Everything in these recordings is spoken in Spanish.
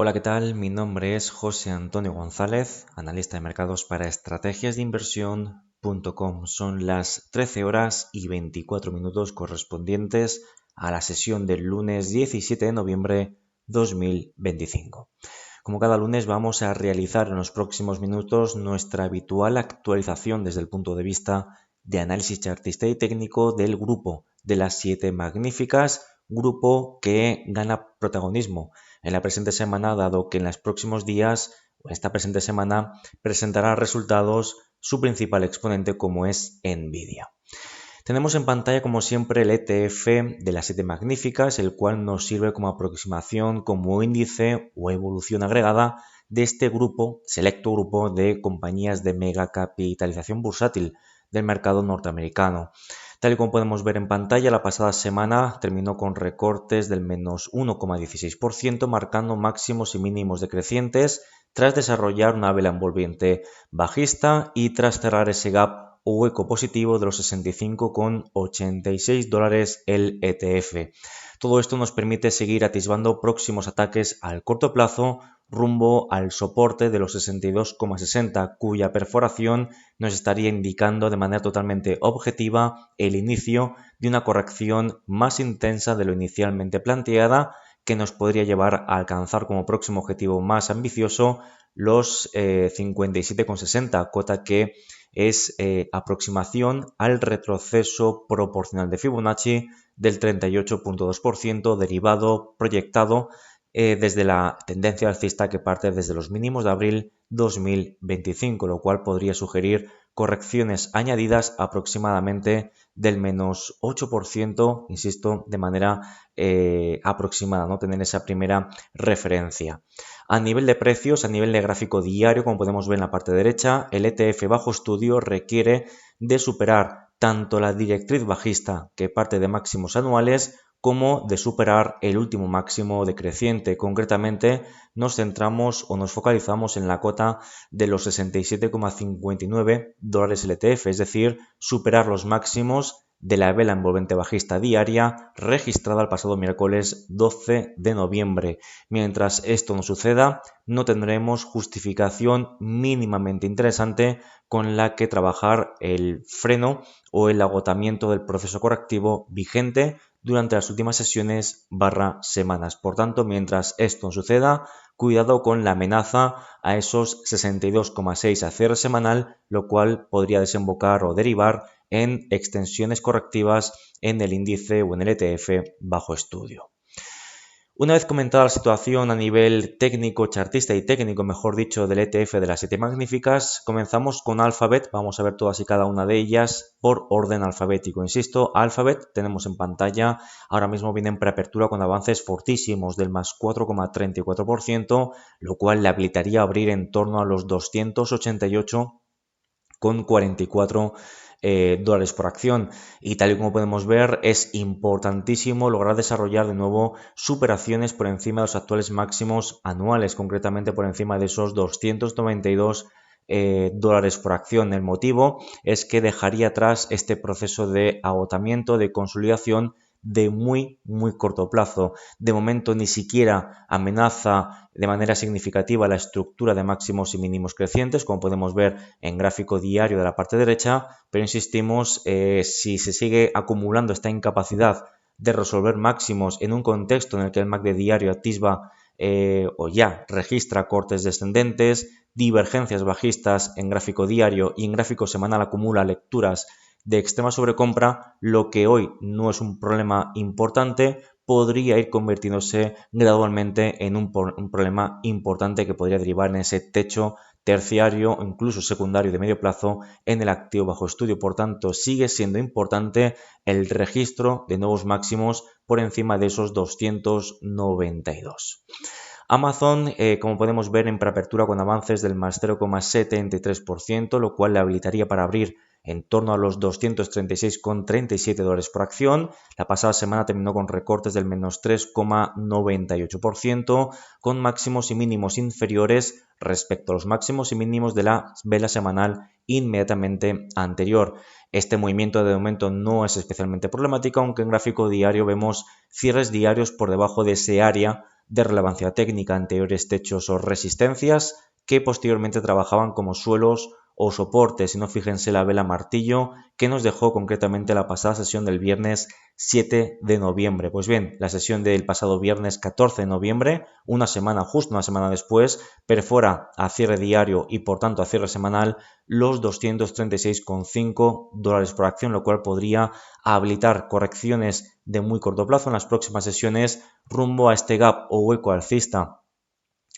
Hola, ¿qué tal? Mi nombre es José Antonio González, analista de mercados para estrategias de inversión.com. Son las 13 horas y 24 minutos correspondientes a la sesión del lunes 17 de noviembre 2025. Como cada lunes vamos a realizar en los próximos minutos nuestra habitual actualización desde el punto de vista de análisis chartista y técnico del grupo de las 7 magníficas, grupo que gana protagonismo en la presente semana, dado que en los próximos días o en esta presente semana presentará resultados su principal exponente, como es Nvidia. Tenemos en pantalla, como siempre, el ETF de las 7 magníficas, el cual nos sirve como aproximación, como índice o evolución agregada de este grupo, selecto grupo de compañías de mega capitalización bursátil del mercado norteamericano. Tal y como podemos ver en pantalla, la pasada semana terminó con recortes del menos 1,16%, marcando máximos y mínimos decrecientes tras desarrollar una vela envolvente bajista y tras cerrar ese gap o hueco positivo de los $65,86 el ETF. Todo esto nos permite seguir atisbando próximos ataques al corto plazo rumbo al soporte de los 62,60, cuya perforación nos estaría indicando de manera totalmente objetiva el inicio de una corrección más intensa de lo inicialmente planteada, que nos podría llevar a alcanzar como próximo objetivo más ambicioso los 57,60, cota que es aproximación al retroceso proporcional de Fibonacci del 38,2% derivado proyectado desde la tendencia alcista que parte desde los mínimos de abril 2025, lo cual podría sugerir correcciones añadidas aproximadamente del menos 8%, insisto, de manera aproximada, ¿no? Tener esa primera referencia. A nivel de precios, a nivel de gráfico diario, como podemos ver en la parte derecha, el ETF bajo estudio requiere de superar tanto la directriz bajista, que parte de máximos anuales, como de superar el último máximo decreciente. Concretamente, nos centramos o nos focalizamos en la cota de los $67,59 el ETF, es decir, superar los máximos de la vela envolvente bajista diaria registrada el pasado miércoles 12 de noviembre. Mientras esto no suceda, no tendremos justificación mínimamente interesante con la que trabajar el freno o el agotamiento del proceso correctivo vigente durante las últimas sesiones / semanas. Por tanto, mientras esto no suceda, cuidado con la amenaza a esos 62,6 a cierre semanal, lo cual podría desembocar o derivar en extensiones correctivas en el índice o en el ETF bajo estudio. Una vez comentada la situación a nivel técnico, chartista y técnico, mejor dicho, del ETF de las 7 magníficas, comenzamos con Alphabet. Vamos a ver todas y cada una de ellas por orden alfabético. Insisto, Alphabet tenemos en pantalla, ahora mismo viene en preapertura con avances fortísimos del más 4,34%, lo cual le habilitaría a abrir en torno a los 288,44 dólares por acción, y tal y como podemos ver es importantísimo lograr desarrollar de nuevo superaciones por encima de los actuales máximos anuales, concretamente por encima de esos 292 dólares por acción. El motivo es que dejaría atrás este proceso de agotamiento, de consolidación de muy corto plazo. De momento ni siquiera amenaza de manera significativa la estructura de máximos y mínimos crecientes, como podemos ver en gráfico diario de la parte derecha, pero insistimos, si se sigue acumulando esta incapacidad de resolver máximos en un contexto en el que el MACD diario atisba o ya registra cortes descendentes, divergencias bajistas en gráfico diario y en gráfico semanal acumula lecturas de extrema sobrecompra, lo que hoy no es un problema importante podría ir convirtiéndose gradualmente en un problema importante que podría derivar en ese techo terciario o incluso secundario de medio plazo en el activo bajo estudio. Por tanto, sigue siendo importante el registro de nuevos máximos por encima de esos 292. Amazon, como podemos ver en preapertura con avances del más 0,73%, lo cual le habilitaría para abrir en torno a los 236,37 dólares por acción. La pasada semana terminó con recortes del menos 3,98%, con máximos y mínimos inferiores respecto a los máximos y mínimos de la vela semanal inmediatamente anterior. Este movimiento de momento no es especialmente problemático, aunque en gráfico diario vemos cierres diarios por debajo de ese área de relevancia técnica, anteriores techos o resistencias, que posteriormente trabajaban como suelos o soportes, si no, fíjense la vela martillo que nos dejó concretamente la pasada sesión del viernes 7 de noviembre. Pues bien, la sesión del pasado viernes 14 de noviembre, justo una semana después, perfora a cierre diario y por tanto a cierre semanal los $236,5 por acción, lo cual podría habilitar correcciones de muy corto plazo en las próximas sesiones rumbo a este gap o hueco alcista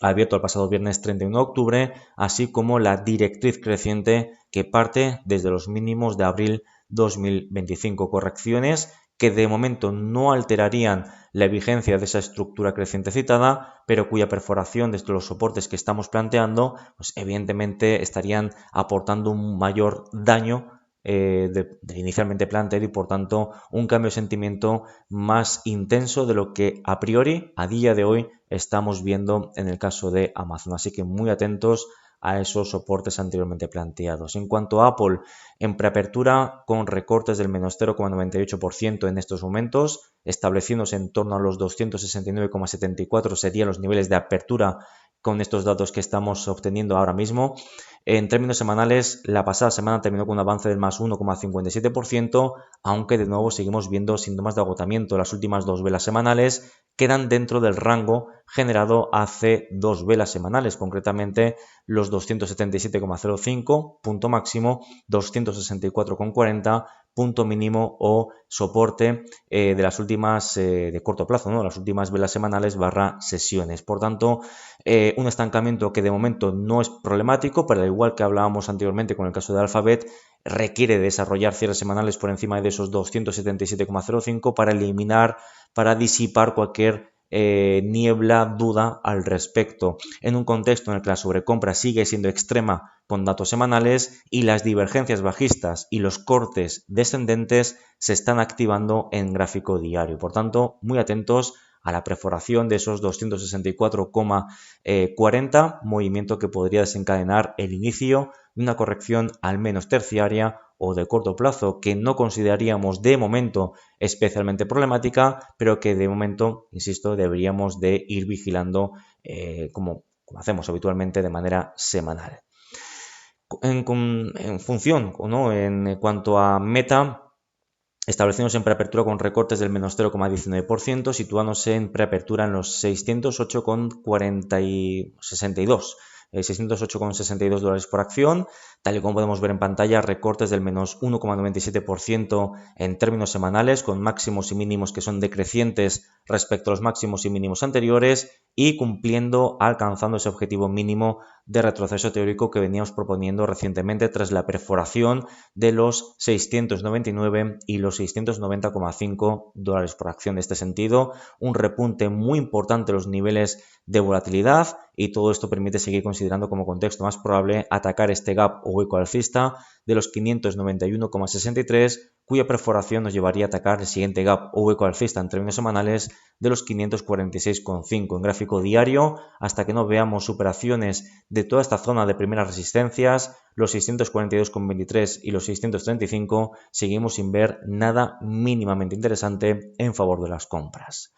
abierto el pasado viernes 31 de octubre, así como la directriz creciente que parte desde los mínimos de abril 2025. Correcciones que de momento no alterarían la vigencia de esa estructura creciente citada, pero cuya perforación desde los soportes que estamos planteando, pues evidentemente estarían aportando un mayor daño de inicialmente planteado y por tanto un cambio de sentimiento más intenso de lo que a priori a día de hoy estamos viendo en el caso de Amazon. Así que muy atentos a esos soportes anteriormente planteados. En cuanto a Apple, en preapertura con recortes del menos 0,98% en estos momentos, estableciéndose en torno a los 269,74 serían los niveles de apertura con estos datos que estamos obteniendo ahora mismo. En términos semanales, la pasada semana terminó con un avance del más 1,57%, aunque de nuevo seguimos viendo síntomas de agotamiento. Las últimas dos velas semanales quedan dentro del rango generado hace dos velas semanales, concretamente los 277,05, punto máximo, 264,40, punto mínimo o soporte de las últimas de corto plazo, ¿no? Las últimas velas semanales / sesiones. Por tanto, un estancamiento que de momento no es problemático, pero al igual que hablábamos anteriormente con el caso de Alphabet, requiere desarrollar cierres semanales por encima de esos 277,05 para disipar cualquier niebla, duda al respecto, en un contexto en el que la sobrecompra sigue siendo extrema con datos semanales y las divergencias bajistas y los cortes descendentes se están activando en gráfico diario. Por tanto, muy atentos a la perforación de esos 264,40, movimiento que podría desencadenar el inicio de una corrección al menos terciaria o de corto plazo que no consideraríamos de momento especialmente problemática, pero que de momento, insisto, deberíamos de ir vigilando como hacemos habitualmente de manera semanal. En función, ¿no? En cuanto a Meta, estableciéndose en preapertura con recortes del menos 0,19%, situándose en preapertura en los 608,62 dólares por acción. Tal y como podemos ver en pantalla, recortes del menos 1,97% en términos semanales, con máximos y mínimos que son decrecientes respecto a los máximos y mínimos anteriores y alcanzando ese objetivo mínimo de retroceso teórico que veníamos proponiendo recientemente tras la perforación de los 699 y los 690,5 dólares por acción. En este sentido, un repunte muy importante en los niveles de volatilidad y todo esto permite seguir considerando como contexto más probable atacar este gap o hueco alcista de los 591,63, cuya perforación nos llevaría a atacar el siguiente gap o hueco alcista en términos semanales de los 546,5 en gráfico diario, hasta que no veamos superaciones de toda esta zona de primeras resistencias, los 642,23 y los 635, seguimos sin ver nada mínimamente interesante en favor de las compras.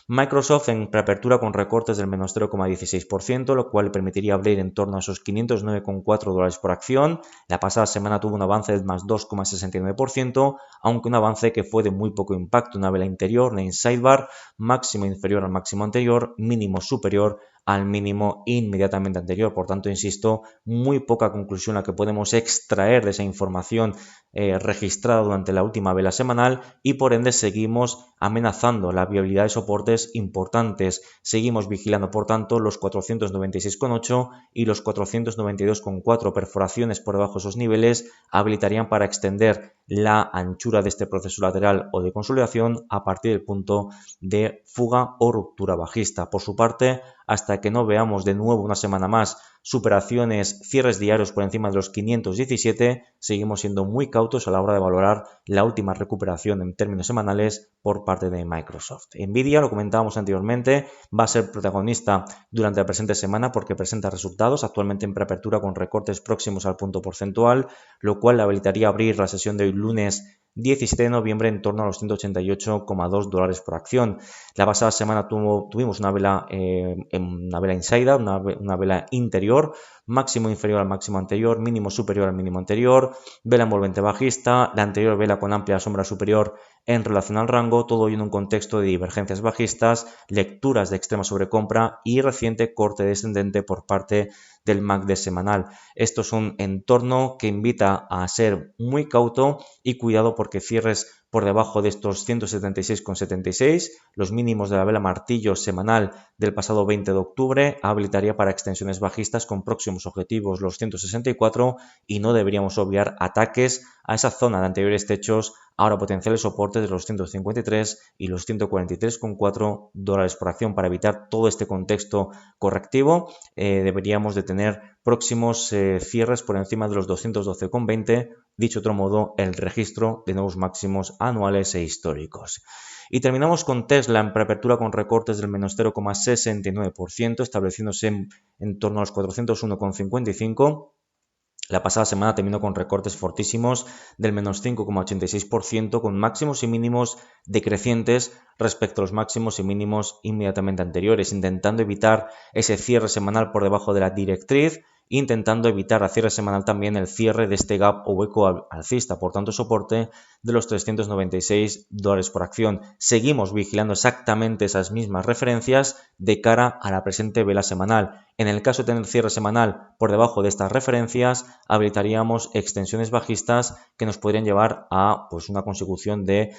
Microsoft en preapertura con recortes del menos 0,16%, lo cual le permitiría abrir en torno a esos 509,4 dólares por acción. La pasada semana tuvo un avance del más 2,69%, aunque un avance que fue de muy poco impacto, una vela interior, una inside bar, máximo inferior al máximo anterior, mínimo superior al mínimo inmediatamente anterior. Por tanto, insisto, muy poca conclusión la que podemos extraer de esa información registrada durante la última vela semanal y por ende seguimos amenazando la viabilidad de soportes importantes. Seguimos vigilando, por tanto, los 496,8 y los 492,4 perforaciones por debajo de esos niveles habilitarían para extender la anchura de este proceso lateral o de consolidación a partir del punto de fuga o ruptura bajista. Por su parte, hasta que no veamos de nuevo una semana más superaciones, cierres diarios por encima de los 517, seguimos siendo muy cautos a la hora de valorar la última recuperación en términos semanales por parte de Microsoft. Nvidia, lo comentábamos anteriormente, va a ser protagonista durante la presente semana porque presenta resultados actualmente en preapertura con recortes próximos al punto porcentual, lo cual le habilitaría a abrir la sesión de hoy lunes 17 de noviembre en torno a los $188,2 por acción. La pasada semana tuvimos una vela inside, una vela interior, máximo inferior al máximo anterior, mínimo superior al mínimo anterior, vela envolvente bajista, la anterior vela con amplia sombra superior en relación al rango, todo ello en un contexto de divergencias bajistas, lecturas de extrema sobrecompra y reciente corte descendente por parte del MACD semanal. Esto es un entorno que invita a ser muy cauto y cuidado porque cierres por debajo de estos 176,76, los mínimos de la vela martillo semanal del pasado 20 de octubre, habilitaría para extensiones bajistas con próximos objetivos los 164 y no deberíamos obviar ataques a esa zona de anteriores techos, ahora potenciales soportes de los 153 y los $143,4 por acción. Para evitar todo este contexto correctivo, deberíamos de tener próximos cierres por encima de los 212,20, dicho otro modo, el registro de nuevos máximos anuales e históricos. Y terminamos con Tesla en preapertura con recortes del menos 0,69%, estableciéndose en torno a los 401,55. La pasada semana terminó con recortes fortísimos del menos 5,86%, con máximos y mínimos decrecientes respecto a los máximos y mínimos inmediatamente anteriores, intentando evitar ese cierre semanal por debajo de la directriz, intentando evitar a cierre semanal también el cierre de este gap o hueco alcista, por tanto soporte de los $396 por acción. Seguimos vigilando exactamente esas mismas referencias de cara a la presente vela semanal. En el caso de tener cierre semanal por debajo de estas referencias, habilitaríamos extensiones bajistas que nos podrían llevar a una consecución de,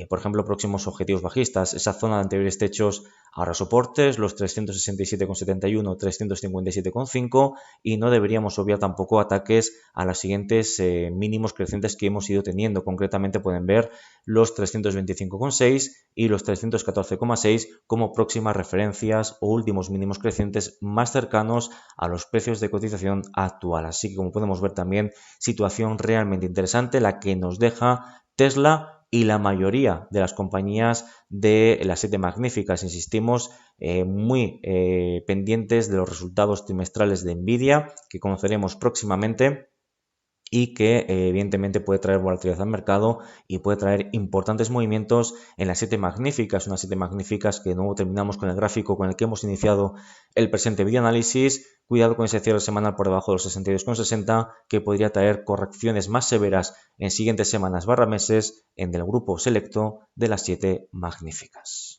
por ejemplo, próximos objetivos bajistas. Esa zona de anteriores techos, ahora soportes, los 367,71, 357,5 y no deberíamos obviar tampoco ataques a los siguientes mínimos crecientes que hemos ido teniendo. Concretamente pueden ver los 325,6 y los 314,6 como próximas referencias o últimos mínimos crecientes más cercanos a los precios de cotización actual. Así que, como podemos ver también, situación realmente interesante la que nos deja Tesla y la mayoría de las compañías de las 7 magníficas. Insistimos, muy pendientes de los resultados trimestrales de Nvidia que conoceremos próximamente y que evidentemente puede traer volatilidad al mercado y puede traer importantes movimientos en las 7 magníficas, unas 7 magníficas que de nuevo terminamos con el gráfico con el que hemos iniciado el presente videoanálisis. Cuidado con ese cierre semanal por debajo de los 62,60 que podría traer correcciones más severas en siguientes semanas / meses en el grupo selecto de las 7 magníficas.